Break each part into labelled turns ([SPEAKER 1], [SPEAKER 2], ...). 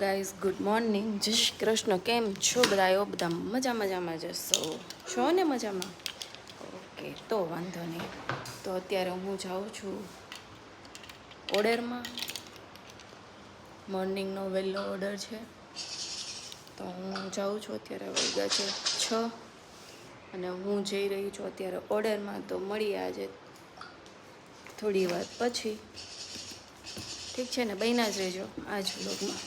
[SPEAKER 1] Guys, good morning, જય શ્રી કૃષ્ણ. કેમ છો બધા? એવો બધા મજામાં જશો છો ને? મજામાં? ઓકે, તો વાંધો નહીં. તો અત્યારે હું જાઉં છું ઓર્ડરમાં. મોર્નિંગનો વહેલો ઓર્ડર છે, તો હું જાઉં છું. અત્યારે વાગ્યા છે 6 અને હું જઈ રહી છું અત્યારે ઓર્ડરમાં. તો મળીએ આજે થોડી વાર પછી. ઠીક છે ને? બન્યા જ રહેજો આજ વ્લોગમાં.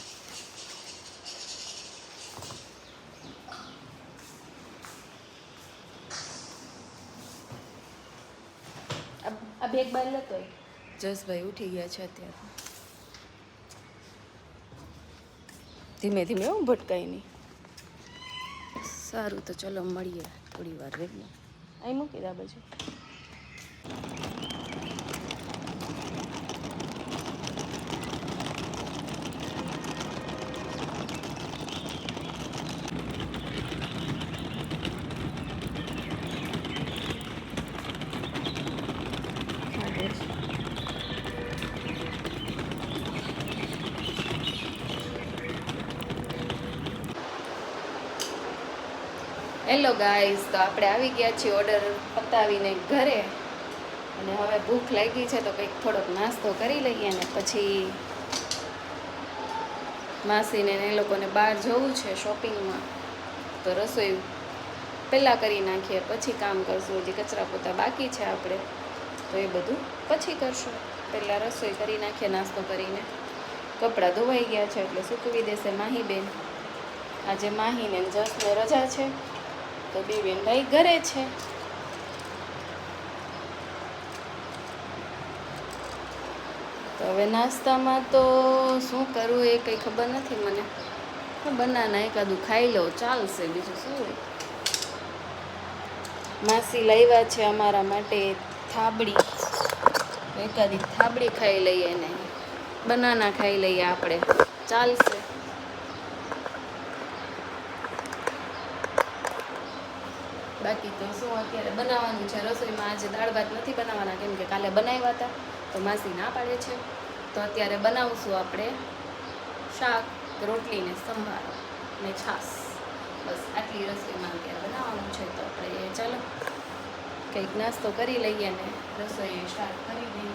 [SPEAKER 1] આ બેગ બાર લેતો જસભાઈ ઉઠી ગયા છે અત્યારે. ધીમે ધીમે હું ભટકાય નહીં. સારું, તો ચલો મળીએ થોડી વાર રહીને. અહીં મૂકી દા બાજુ. હેલો ગાઈઝ, તો આપણે આવી ગયા છીએ ઓર્ડર પતાવીને ઘરે. અને હવે ભૂખ લાગી છે, તો કંઈક થોડોક નાસ્તો કરી લઈએ. અને પછી માસીને એ લોકોને બહાર જવું છે શોપિંગમાં, તો રસોઈ પહેલાં કરી નાખીએ, પછી કામ કરશું. હજી કચરા પોતા બાકી છે આપણે, તો એ બધું પછી કરશું. પહેલાં રસોઈ કરી નાખીએ નાસ્તો કરીને. કપડાં ધોવાઈ ગયા છે એટલે સૂકવી દેશે માહીબેન. આજે માહીને જસને રજા છે, તો બે બેનભાઈ ઘરે છે. તો હવે નાસ્તામાં તો શું કરવું એ કંઈ ખબર નથી મને. બનાના એકાદું ખાઈ લો ચાલશે, બીજું શું હોય. માસી લાવ્યા છે અમારા માટે થાબડી, એકાદી થાબડી ખાઈ લઈએ ને બનાના ખાઈ લઈએ આપણે, ચાલશે. બાકી તો શું અત્યારે બનાવવાનું છે રસોઈમાં? આજે દાળ ભાત નથી બનાવવાના, કેમ કે કાલે બનાવ્યા હતા, તો માસી ના પાડે છે. તો અત્યારે બનાવશું આપણે શાક, રોટલી ને સંભારો ને છાશ. બસ આટલી રસોઈમાં અત્યારે બનાવવાનું છે. તો આપણે ચાલો કંઈક નાસ્તો કરી લઈએ ને રસોઈ સ્ટાર્ટ કરી દઈએ.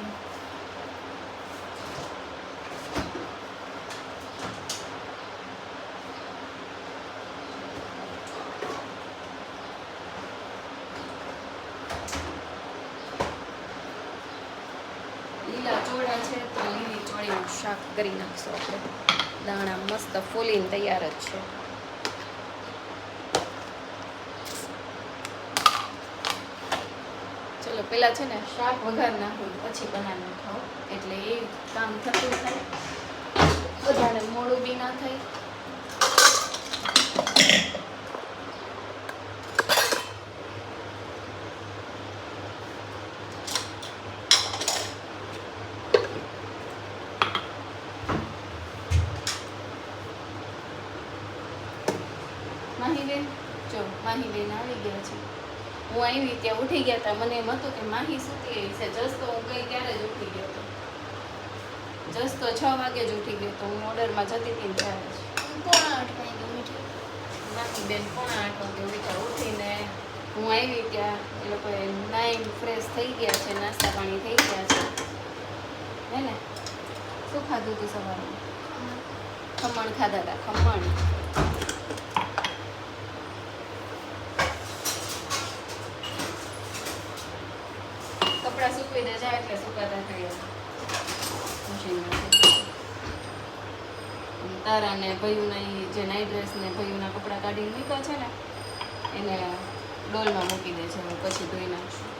[SPEAKER 1] લીલા ચોળા છે, તો લીલી ચોળીનું શાક કરી નાખશું આપણે. દાણા મસ્ત ફૂલીને તૈયાર જ છે. ચલો પહેલાં છે ને શાક વઘાર નાખું, પછી બનાવી ખાઓ, એટલે એ કામ થતું થાય, બધાને મોડું બી ના થાય. માહીબેન, જો માહીબેન આવી ગયા છે. હું આવી ત્યાં ઉઠી ગયા હતા. મને એમ હતું કે માહી સૂતી એવી છે. જસ તો હું ગઈ ત્યારે જ ઉઠી ગયો હતો. જસ તો 6 વાગે જ ઉઠી ગયો હતો. હું ઓર્ડરમાં જતી હતી ત્યારે જ. 7:45 વાગે ઉઠી. માહીબેન 7:45 વાગે ઉઠ્યા. ઉઠીને હું આવી ત્યાં એ લોકોએ નાઈન ફ્રેશ થઈ ગયા છે, નાસ્તા પાણી થઈ ગયા છે. હે ને? શું ખાધું હતું સવારમાં? ખમણ ખાધા હતા, ખમણ. કપડાં સૂકવી દે જાય એટલે સુકાતા થાય મશીનમાં. તારા ને ભયુના જે નાઇટ ડ્રેસ ને ભયુના કપડાં કાઢીને મૂક્યા છે ને, એને ડોલમાં મૂકી દે છે. પછી ધોઈ નાખશું.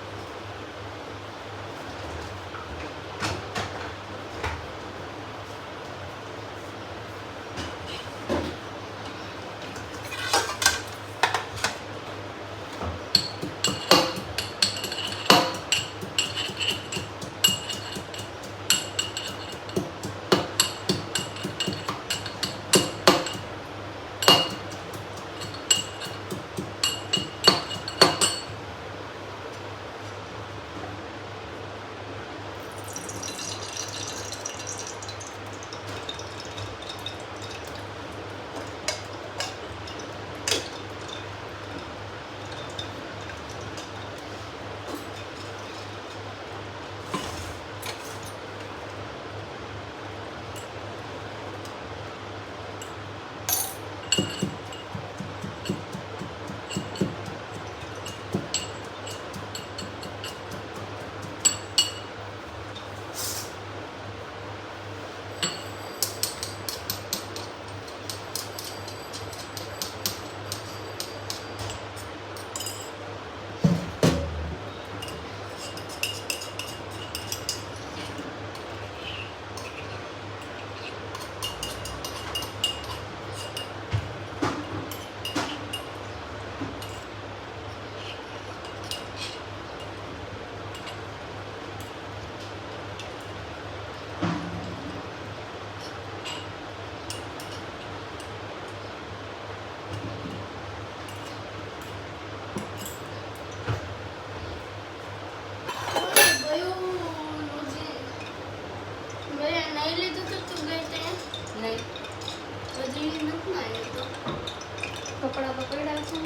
[SPEAKER 1] કપડા પકડ્યા છે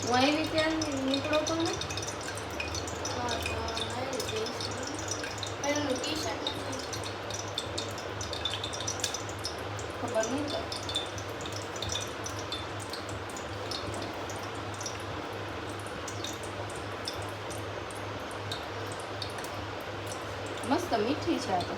[SPEAKER 1] હું આવી ત્યાં નીકળો તો ને ખબર નહીં તો મસ્ત મીઠી છે આ તો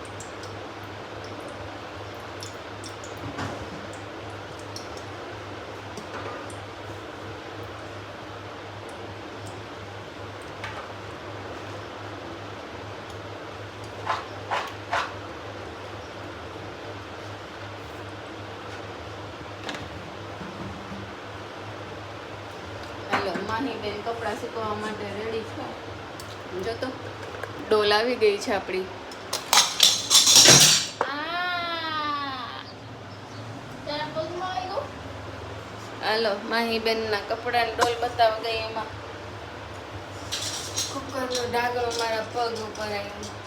[SPEAKER 1] માહીબેન કપડાં સુકવવા માટે રેડી છે જો તો ડોલ આવી ગઈ છે આપણી હાલો માહીબેનના કપડાની ડોલ બતાવવા ગઈ એમાં કુકરનો ડાગલો મારા પગ ઉપર આવ્યો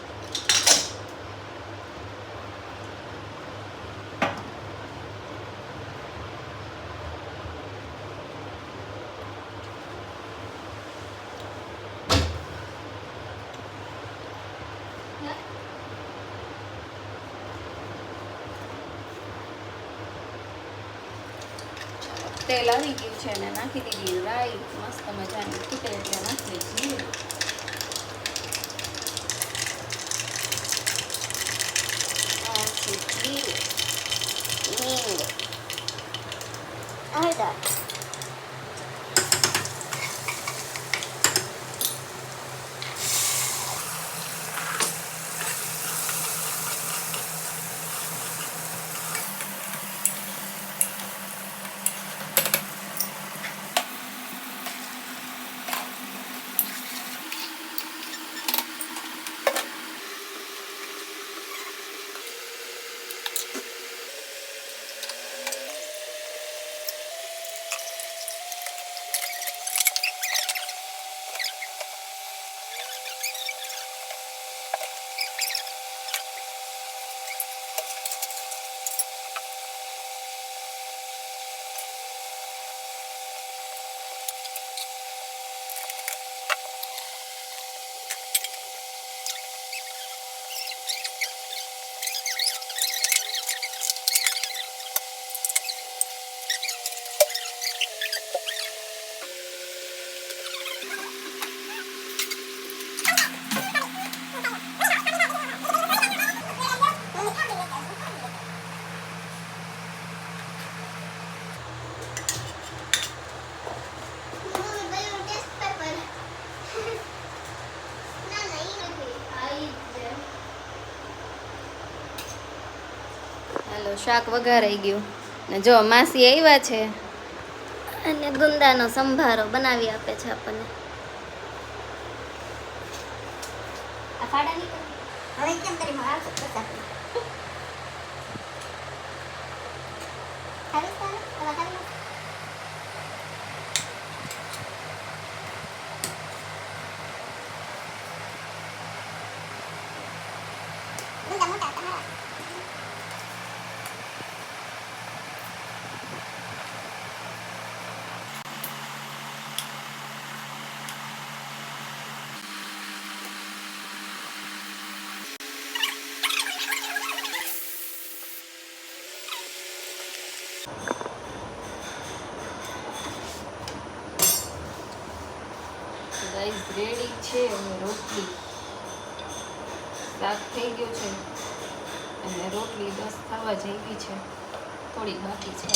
[SPEAKER 1] તેલ આવી ગયું છે અને નાખી દીધી રાઈ મસ્ત મજાની ફૂટે એટલે નાખી જીરું હિંગ હળદર શાક વઘારાઈ ગયું ને જો માસી આવ્યા છે અને ગુંદાનો સંભારો બનાવી આપે છે આપણને આ ફાડા ની હવે કેમ કરી માર સકતા ખાલી ખાલી હવે ખાલી ગુંદા મોટા તમારા રાઈસ રેડી છે અને રોટલી શાક થઈ ગયું છે અને રોટલી બસ થવા જેવી છે, થોડી બાકી છે.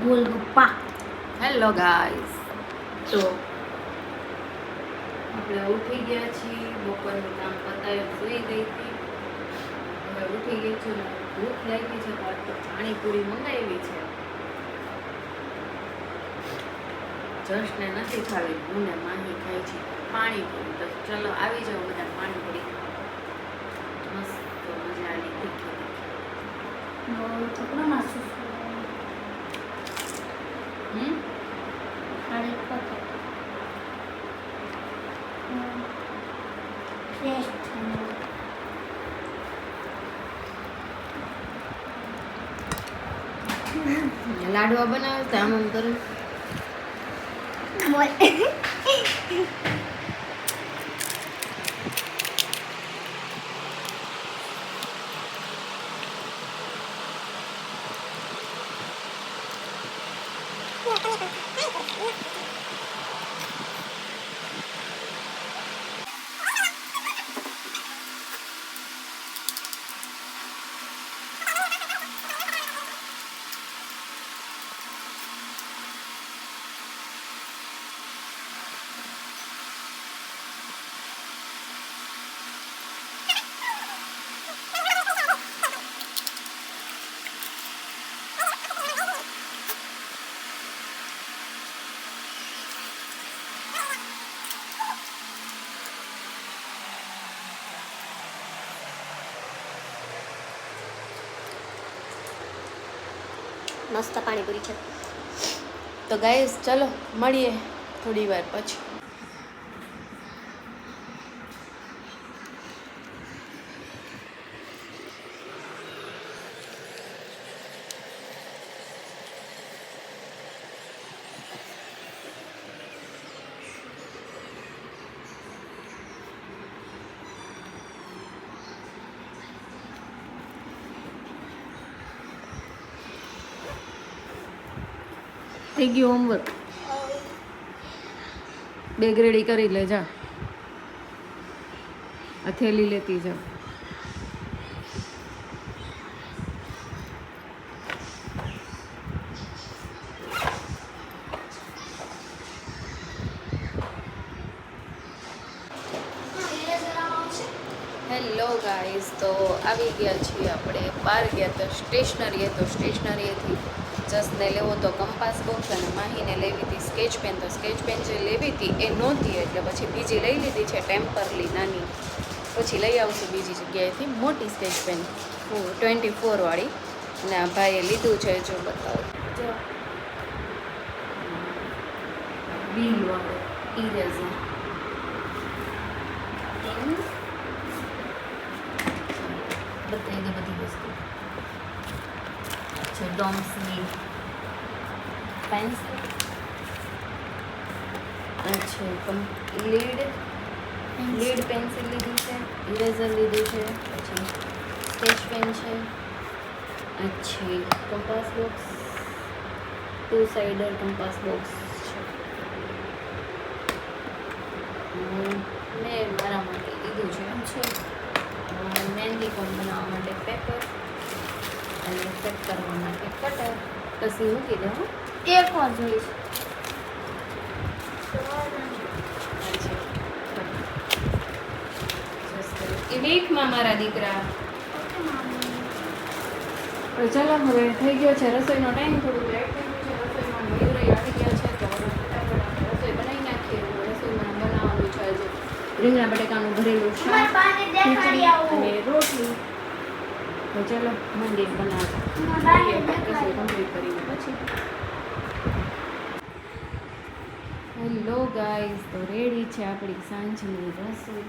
[SPEAKER 2] ગોલગપ્પા.
[SPEAKER 1] હેલો ગાઈસ, તો આપણે ઉઠી ગયા છીએ, બપોરનું કામ પતાવી સુઈ ગઈ હતી. હવે ઉઠી ગઈ છું ને ભૂખ લાગી છે, તો પાણીપુરી મંગાવી છે. જશને નથી ખાવી, હું ને માહી ખાઈ છે પાણીપુરી. તો ચલો આવી જાઓ બધા પાણીપુરી. મસ્ત મજાની તીખી
[SPEAKER 2] થોડા માસું
[SPEAKER 1] લાડવા બનાવતા આમ કરે.
[SPEAKER 2] મસ્ત પાણીપુરી છે.
[SPEAKER 1] તો ગાઈસ ચલો મળીએ થોડી વાર પછી. થઈ ગયું હોમવર્ક, બેગ રેડી કરી લે જા, આ થેલી લેતી જા. હેલો ગાઈઝ, તો આવી ગયા છીએ આપણે બહાર ગયા તો સ્ટેશનરીએ. તો સ્ટેશનરીએથી જસને લેવો તો કંપાસ બોક્સ અને માહીને લેવી હતી સ્કેચ પેન. તો સ્કેચ પેન જે લેવી હતી એ નહોતી, એટલે પછી બીજી લઈ લીધી છે ટેમ્પરલી નાની. પછી લઈ આવશું બીજી જગ્યાએથી મોટી સ્કેચ પેન 24 વાળી. અને આ ભાઈએ લીધું છે, જો બતાવો, જો વ્હીલ વાળો ઇરેઝર. બતાવી દે બધી વસ્તુ છે. ડોમ્સની પેન્સિલ, અચ્છા લીડ પેન્સિલ લીધી છે, ઇરેઝર લીધું છે, પછી સ્કેચ પેન છે, અચ્છા compass box, two sider compass box છે. મેં મારા માટે લીધું છે એમ છે મહેંદી પણ બનાવવા માટે પેપર અને કટ કરવા માટે કટર. પછી મૂકી દઉં.
[SPEAKER 2] એક વાર જોઈશ.
[SPEAKER 1] એ વીકમાં મારા દીકરા. ચાલો હવે થઈ ગયો છે રસોઈનો ટાઈમ. થોડું લેટ થઈ ગયું છે રસોઈમાં. મયુરી આવી ગયા છે તો હવે ફટાફટ આપણે રસોઈ બનાવી નાખીએ. રસોઈમાં બનાવવાનું છે આજે રીંગણા બટેકાનું ભરેલું શાક, ખીચડી અને રોટલી. તો ચાલો મંદિર બનાવતા રસોઈ કમ્પ્લીટ કરીને પછી. હેલો ગાઈઝ, તો રેડી છે આપણી સાંજની રસોઈ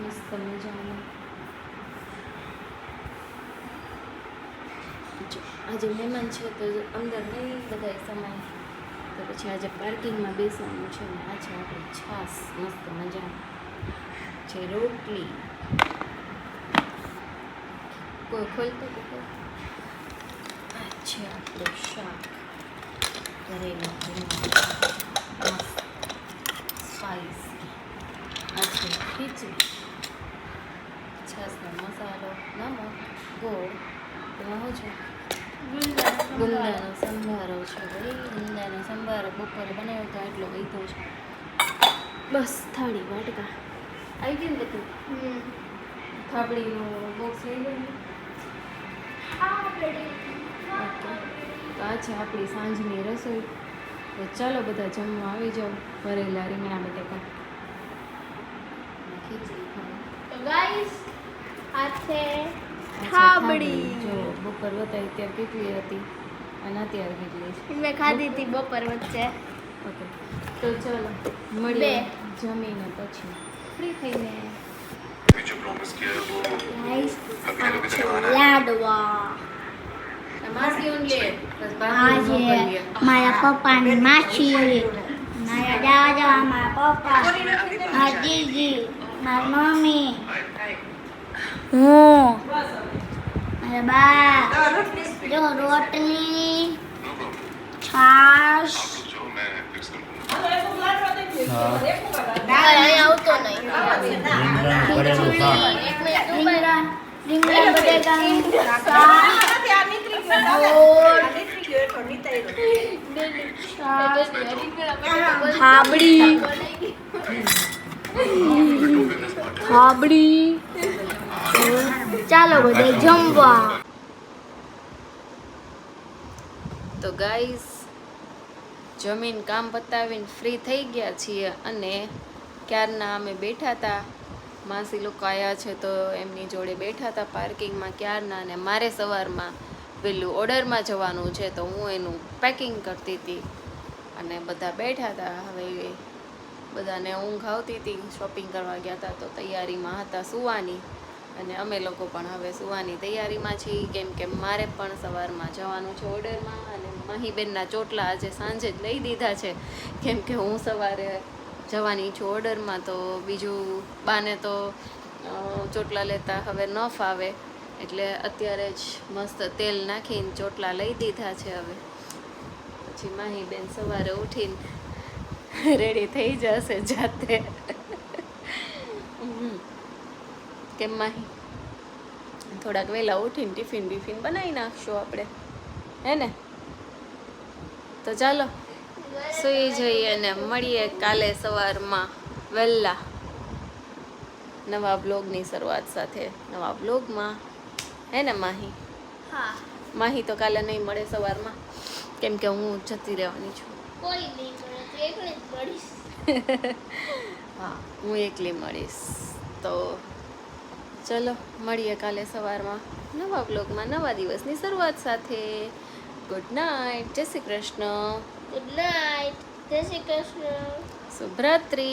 [SPEAKER 1] મસ્ત મજાની. આજે મહેમાન છે તો અંદર નહીં બધાય સમય, તો પછી આજે પાર્કિંગમાં બેસવાનું છે ને આ છે આપણી છાશ મસ્ત મજાની છે, રોટલી કોઈ ખોલતું તો આ છે આપણું શાક કરેલા સ્પાઈસી, આ છે ખીચડી, છાશનો મસાલો, નમક, ગોળ, એમાં શું છે ગુંદાનો સંભારો છે. ભાઈ ગુંદાનો સંભારો બપોરે બનાવ્યો તો એટલો વૈધો છે. બસ થાળી વાટકા આવી ગયું ને બધું. થાબડીનું બોક્સ લઈ ગયું. ઓકે, તો આ છે આપણી સાંજની રસોઈ. તો ચાલો બધા જમવા આવી જાઓ. ભરેલા રીંગણા બટેકા ખીચડી ખાવા.
[SPEAKER 2] ગાઈસ આ છે
[SPEAKER 1] આ છે
[SPEAKER 2] થાબડી.
[SPEAKER 1] જો બપોર બતાવી ત્યારે કેટલી હતી અને અત્યારે કેટલી છે.
[SPEAKER 2] મેં ખાધી હતી બપોર વચ્ચે.
[SPEAKER 1] ઓકે, તો ચાલો મળીએ જમીને પછી ફ્રી થઈને.
[SPEAKER 3] जो प्रॉमिस किया है वो
[SPEAKER 2] ગાઈસ
[SPEAKER 3] अभी
[SPEAKER 2] આ
[SPEAKER 3] अभी
[SPEAKER 2] છે
[SPEAKER 3] तक आना है।
[SPEAKER 2] લાડવા.
[SPEAKER 1] માસી બસ
[SPEAKER 2] આ
[SPEAKER 1] બાકી
[SPEAKER 2] છે મારા પપ્પાની માસી, મારા દાદા, મારા પપ્પા, મારા દીદી, મારી મમ્મી, હું, મારા બા. જો રોટલી, છાશ.
[SPEAKER 3] जो मैं फिक्स कर दूंगा।
[SPEAKER 2] અહીંયા આવતો નહીં. રીંગણા બટેકાનું શાક, ગોળ, થાબડી, થાબડી. ચાલો બધા જમવા.
[SPEAKER 1] તો ગાઈસ જમીન કામ પતાવીને ફ્રી થઈ ગયા છીએ અને ક્યારના અમે બેઠા હતા. માસી લોકો આવ્યા છે તો એમની જોડે બેઠા હતા પાર્કિંગમાં ક્યારના. અને મારે સવારમાં પેલું ઓર્ડરમાં જવાનું છે તો હું એનું પેકિંગ કરતી હતી અને બધા બેઠા હતા. હવે બધાને ઊંઘ આવતી હતી. શોપિંગ કરવા ગયા હતા તો તૈયારીમાં હતા સુવાની અને અમે લોકો પણ હવે સુવાની તૈયારીમાં છીએ, કેમ કે મારે પણ સવારમાં જવાનું છે ઓર્ડરમાં. અને માહીબેનના ચોટલા આજે સાંજે જ લઈ દીધા છે, કેમ કે હું સવારે જવાની છું ઓર્ડરમાં. તો બીજું બાને તો ચોટલા લેતા હવે ન ફાવે, એટલે અત્યારે જ મસ્ત તેલ નાખીને ચોટલા લઈ દીધા છે. હવે પછી માહીબેન સવારે ઉઠીને રેડી થઈ જશે જાતે. કેમ માહી થોડાક વહેલા ઉઠીને ટિફિન બિફિન બનાવી નાખશું આપણે, હે ને? તો ચાલો સુઈ જઈએ અને મળીએ કાલે સવારમાં વહેલા નવા બ્લોગની શરૂઆત સાથે, નવા બ્લોગમાં, હે ને માહી?
[SPEAKER 2] હા,
[SPEAKER 1] માહી તો કાલે નહીં મળે સવારમાં, કેમ કે હું જતી રહેવાની છું.
[SPEAKER 2] કોઈ નહીં મળે તો એકલી જ પડીશ.
[SPEAKER 1] હા, હું એકલી મળીશ. તો ચલો મળીએ કાલે સવારમાં નવા બ્લોગમાં નવા દિવસની શરૂઆત સાથે. ગુડ નાઇટ, જય શ્રી કૃષ્ણ,
[SPEAKER 2] ગુડ નાઇટ, જય શ્રી કૃષ્ણ.
[SPEAKER 1] શુભરાત્રી.